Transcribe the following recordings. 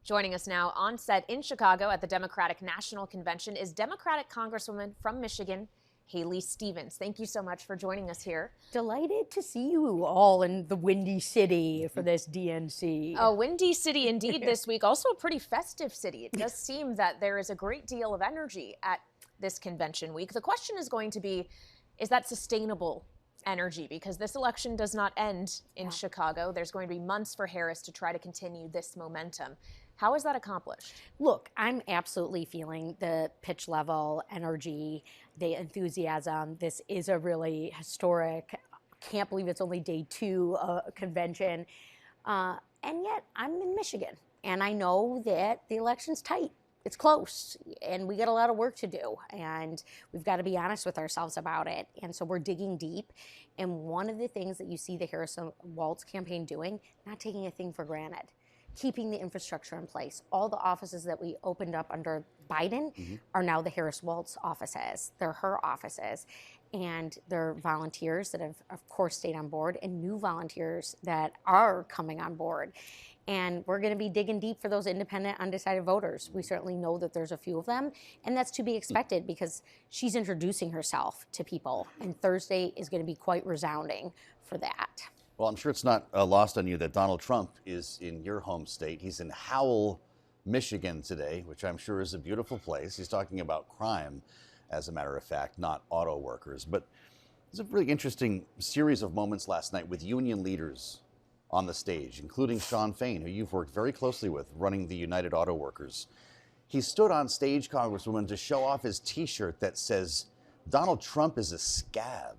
Joining us now on set in Chicago at the Democratic National Convention is Democratic Congresswoman from Michigan, Kailey Stevens. Thank you so much for joining us here. Delighted to see you all in the Windy City for this DNC. A windy city indeed this week, also a pretty festive city. It does seem that there is a great deal of energy at this convention week. The question is going to be, is that sustainable energy? Because this election does not end in Chicago. There's going to be months for Harris to try to continue this momentum. How is that accomplished? Look, I'm absolutely feeling the pitch level, energy, the enthusiasm. This is a really historic, can't believe it's only day 2 convention. And yet I'm in Michigan and I know that the election's tight. It's close and we got a lot of work to do and we've got to be honest with ourselves about it. And so we're digging deep. And one of the things that you see the Harris-Walz campaign doing, not taking a thing for granted. Keeping the infrastructure in place. All the offices that we opened up under Biden are now the Harris-Walz offices. They're her offices. And they're volunteers that have, of course, stayed on board and new volunteers that are coming on board. And we're going to be digging deep for those independent, undecided voters. We certainly know that there's a few of them, and that's to be expected because she's introducing herself to people. And Thursday is going to be quite resounding for that. Well, I'm sure it's not lost on you that Donald Trump is in your home state. He's in Howell, Michigan today, which I'm sure is a beautiful place. He's talking about crime, as a matter of fact, not auto workers. But there's a really interesting series of moments last night with union leaders on the stage, including Shawn Fain, who you've worked very closely with, running the United Auto Workers. He stood on stage, Congresswoman, to show off his T-shirt that says, "Donald Trump is a scab."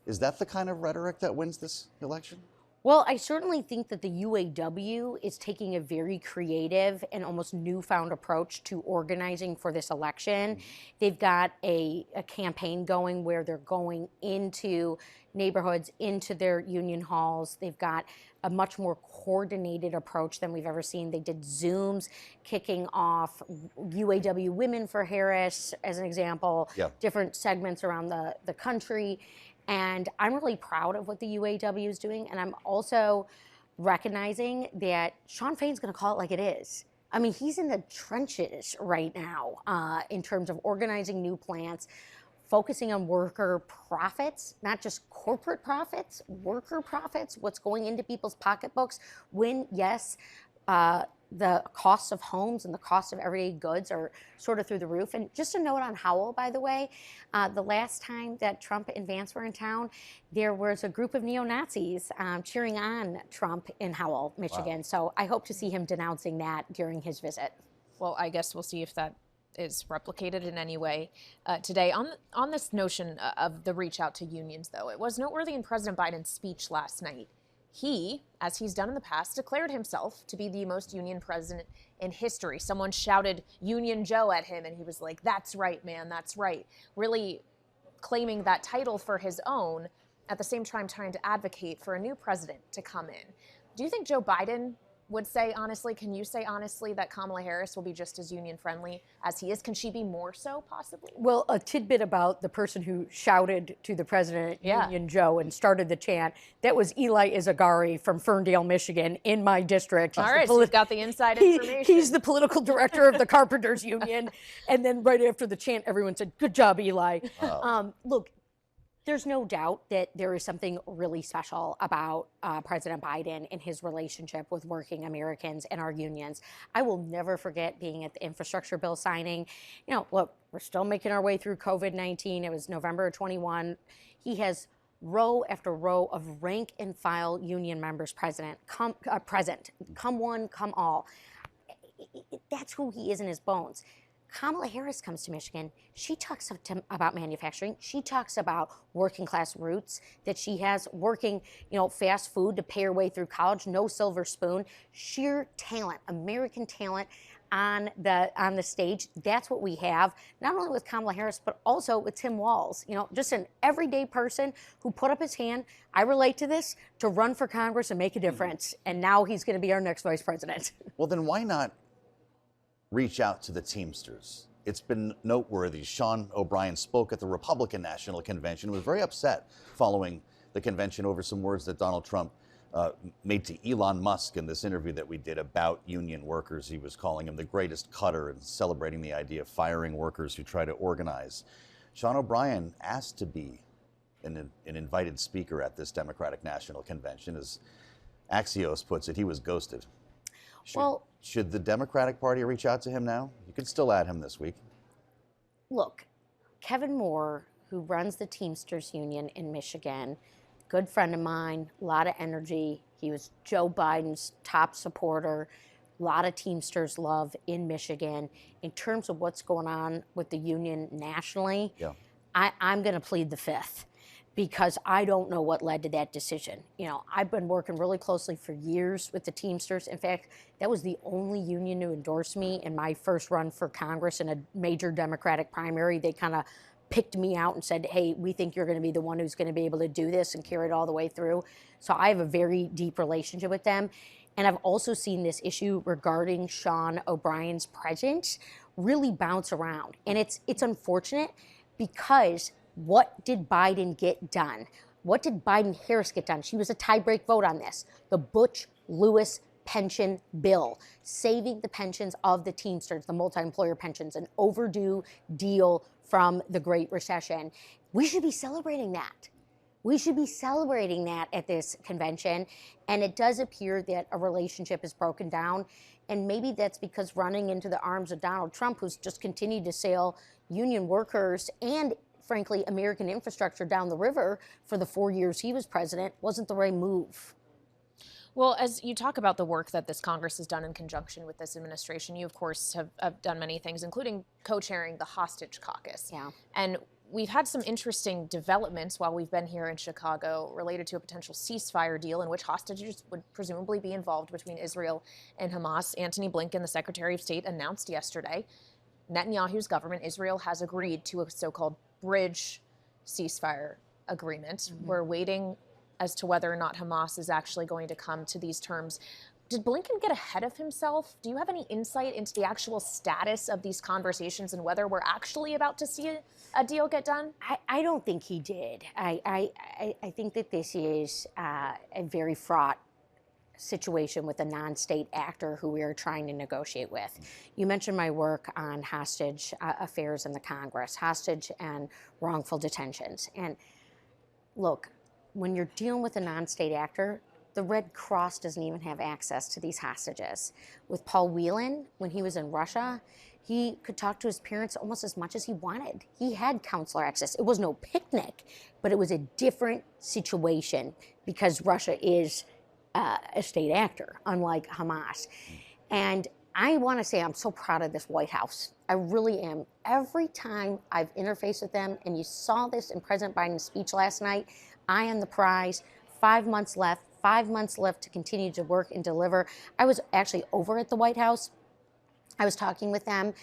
Is that the kind of rhetoric that wins this election? Well, I certainly think that the UAW is taking a very creative and almost newfound approach to organizing for this election. They've got a campaign going where they're going into neighborhoods, into their union halls. They've got a much more coordinated approach than we've ever seen. They did Zooms kicking off UAW Women for Harris, as an example, different segments around the country. And I'm really proud of what the UAW is doing. And I'm also recognizing that Shawn Fain's going to call it like it is. I mean, he's in the trenches right now in terms of organizing new plants, focusing on worker profits, not just corporate profits, worker profits, what's going into people's pocketbooks when, yes, the costs of homes and the cost of everyday goods are sort of through the roof. And just a note on Howell, by the way, the last time that Trump and Vance were in town, there was a group of neo-Nazis cheering on Trump in Howell, Michigan. Wow. So I hope to see him denouncing that during his visit. Well, I guess we'll see if that is replicated in any way today. On this notion of the reach out to unions, though, it was noteworthy in President Biden's speech last night. He, as he's done in the past, declared himself to be the most union president in history. Someone shouted Union Joe at him, and he was like, "That's right, man, that's right." Really claiming that title for his own, at the same time trying to advocate for a new president to come in. Do you think Joe Biden would say honestly, can you say honestly that Kamala Harris will be just as union friendly as he is? Can she be more so, possibly? Well, a tidbit about the person who shouted to the president, Union Joe, and started the chant, that was Eli Izagari from Ferndale, Michigan, in my district. All right, so you've got the inside information. He's the political director of the Carpenters Union. And then right after the chant, everyone said, "Good job, Eli." Oh. Look, there's no doubt that there is something really special about President Biden and his relationship with working Americans and our unions. I will never forget being at the infrastructure bill signing. You know, look, we're still making our way through COVID-19. It was November of 21. He has row after row of rank and file union members present. Come one, come all. That's who he is in his bones. Kamala Harris comes to Michigan. She talks about manufacturing. She talks about working class roots that she has, working, fast food to pay her way through college, no silver spoon, sheer talent, American talent on the stage. That's what we have, not only with Kamala Harris, but also with Tim Walz, just an everyday person who put up his hand, I relate to this, to run for Congress and make a difference. And now he's going to be our next vice president. Well, then why not reach out to the Teamsters? It's been noteworthy. Sean O'Brien spoke at the Republican National Convention, was very upset following the convention over some words that Donald Trump made to Elon Musk in this interview that we did about union workers. He was calling him the greatest cutter and celebrating the idea of firing workers who try to organize. Sean O'Brien asked to be an invited speaker at this Democratic National Convention. As Axios puts it, he was ghosted. Should the Democratic Party reach out to him now? You could still add him this week. Look, Kevin Moore, who runs the Teamsters Union in Michigan, good friend of mine, a lot of energy. He was Joe Biden's top supporter. A lot of Teamsters love in Michigan. In terms of what's going on with the union nationally, I'm going to plead the fifth, because I don't know what led to that decision. You know, I've been working really closely for years with the Teamsters. In fact, that was the only union to endorse me in my first run for Congress in a major Democratic primary. They kind of picked me out and said, hey, we think you're going to be the one who's going to be able to do this and carry it all the way through. So I have a very deep relationship with them. And I've also seen this issue regarding Sean O'Brien's presence really bounce around. And it's unfortunate, because what did Biden get done? What did Biden-Harris get done? She was a tie-break vote on this. The Butch-Lewis pension bill, saving the pensions of the Teamsters, the multi-employer pensions, an overdue deal from the Great Recession. We should be celebrating that. We should be celebrating that at this convention. And it does appear that a relationship is broken down. And maybe that's because running into the arms of Donald Trump, who's just continued to sail union workers and, frankly, American infrastructure down the river for the 4 years he was president, wasn't the right move. Well, as you talk about the work that this Congress has done in conjunction with this administration, you, of course, have done many things, including co-chairing the Hostage Caucus. Yeah. And we've had some interesting developments while we've been here in Chicago related to a potential ceasefire deal in which hostages would presumably be involved between Israel and Hamas. Antony Blinken, the Secretary of State, announced yesterday Netanyahu's government, Israel, has agreed to a so-called bridge ceasefire agreement. Mm-hmm. We're waiting as to whether or not Hamas is actually going to come to these terms. Did Blinken get ahead of himself? Do you have any insight into the actual status of these conversations and whether we're actually about to see a deal get done? I don't think he did. I think that this is a very fraught situation with a non-state actor who we are trying to negotiate with. You mentioned my work on hostage affairs in the Congress, hostage and wrongful detentions. And look, when you're dealing with a non-state actor, the Red Cross doesn't even have access to these hostages. With Paul Whelan, when he was in Russia, he could talk to his parents almost as much as he wanted. He had consular access. It was no picnic, but it was a different situation because Russia is a state actor, unlike Hamas. And I want to say I'm so proud of this White House. I really am. Every time I've interfaced with them, and you saw this in President Biden's speech last night, eye on the prize, 5 months left, 5 months left to continue to work and deliver. I was actually over at the White House. I was talking with them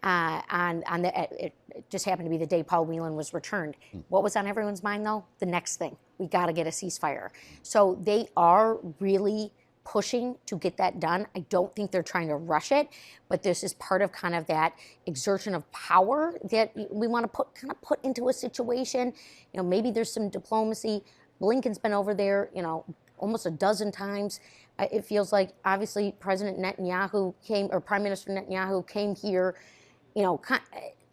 it just happened to be the day Paul Whelan was returned. What was on everyone's mind, though? The next thing. We got to get a ceasefire. So they are really pushing to get that done. I don't think they're trying to rush it, but this is part of kind of that exertion of power that we want to put into a situation. You know, maybe there's some diplomacy. Blinken's been over there, almost a dozen times. It feels like, obviously, President Netanyahu came, or Prime Minister Netanyahu came here,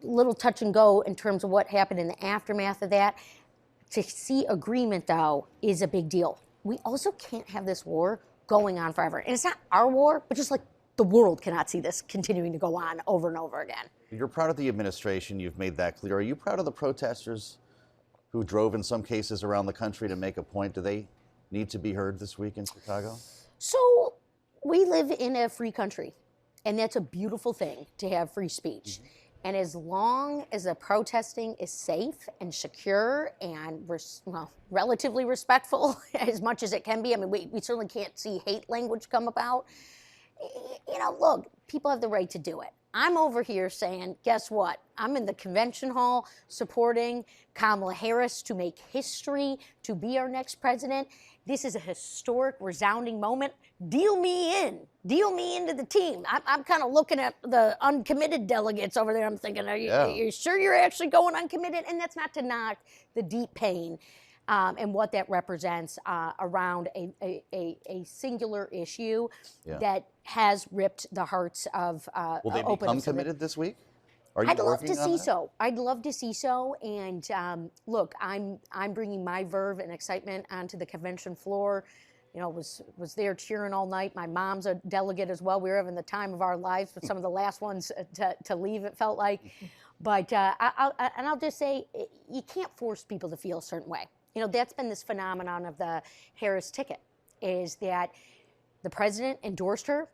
little touch and go in terms of what happened in the aftermath of that. To see agreement, though, is a big deal. We also can't have this war going on forever. And it's not our war, but just like the world cannot see this continuing to go on over and over again. You're proud of the administration. You've made that clear. Are you proud of the protesters who drove in some cases around the country to make a point? Do they need to be heard this week in Chicago? So we live in a free country, and that's a beautiful thing to have free speech. Mm-hmm. And as long as the protesting is safe and secure and relatively respectful as much as it can be, I mean, we certainly can't see hate language come about. Look, people have the right to do it. I'm over here saying, guess what? I'm in the convention hall supporting Kamala Harris to make history, to be our next president. This is a historic, resounding moment. Deal me in. Deal me into the team. I'm kind of looking at the uncommitted delegates over there. I'm thinking, are you sure you're actually going uncommitted? And that's not to knock the deep pain and what that represents around a singular issue that has ripped the hearts of Will they become committed this week? Are you I'd love to see that? so. I'd love to see so. And look, I'm bringing my verve and excitement onto the convention floor. You know, was there cheering all night. My mom's a delegate as well. We were having the time of our lives, but some of the last ones to leave, it felt like. But I'll just say, you can't force people to feel a certain way. You know, that's been this phenomenon of the Harris ticket, is that the president endorsed her,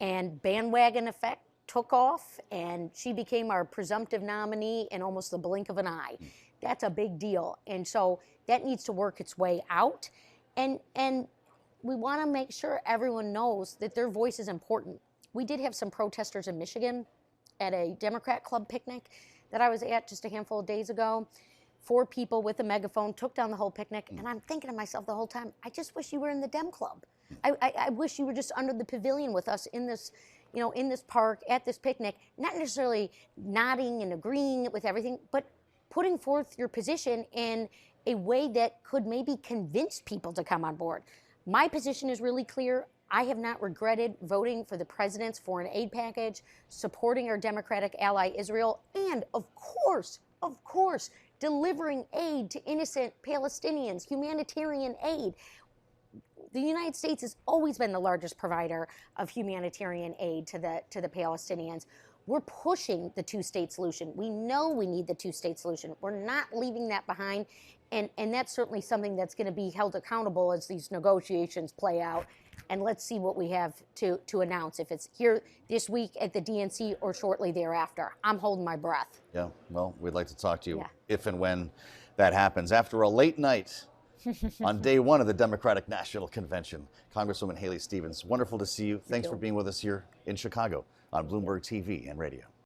and bandwagon effect took off, and she became our presumptive nominee in almost the blink of an eye. That's a big deal. And so that needs to work its way out. And we want to make sure everyone knows that their voice is important. We did have some protesters in Michigan at a Democrat club picnic that I was at just a handful of days ago. 4 people with a megaphone took down the whole picnic, and I'm thinking to myself the whole time, I just wish you were in the Dem Club. I wish you were just under the pavilion with us in this, you know, in this park at this picnic, not necessarily nodding and agreeing with everything, but putting forth your position in a way that could maybe convince people to come on board. My position is really clear. I have not regretted voting for the president's foreign aid package, supporting our democratic ally Israel, and of course, delivering aid to innocent Palestinians, humanitarian aid. The United States has always been the largest provider of humanitarian aid to the Palestinians. We're pushing the two-state solution. We know we need the two-state solution. We're not leaving that behind, and that's certainly something that's going to be held accountable as these negotiations play out. And let's see what we have to announce, if it's here this week at the DNC or shortly thereafter. I'm holding my breath. Yeah, well, we'd like to talk to you if and when that happens. After a late night on day 1 of the Democratic National Convention, Congresswoman Kailey Stevens, wonderful to see you. Thanks for being with us here in Chicago on Bloomberg TV and radio.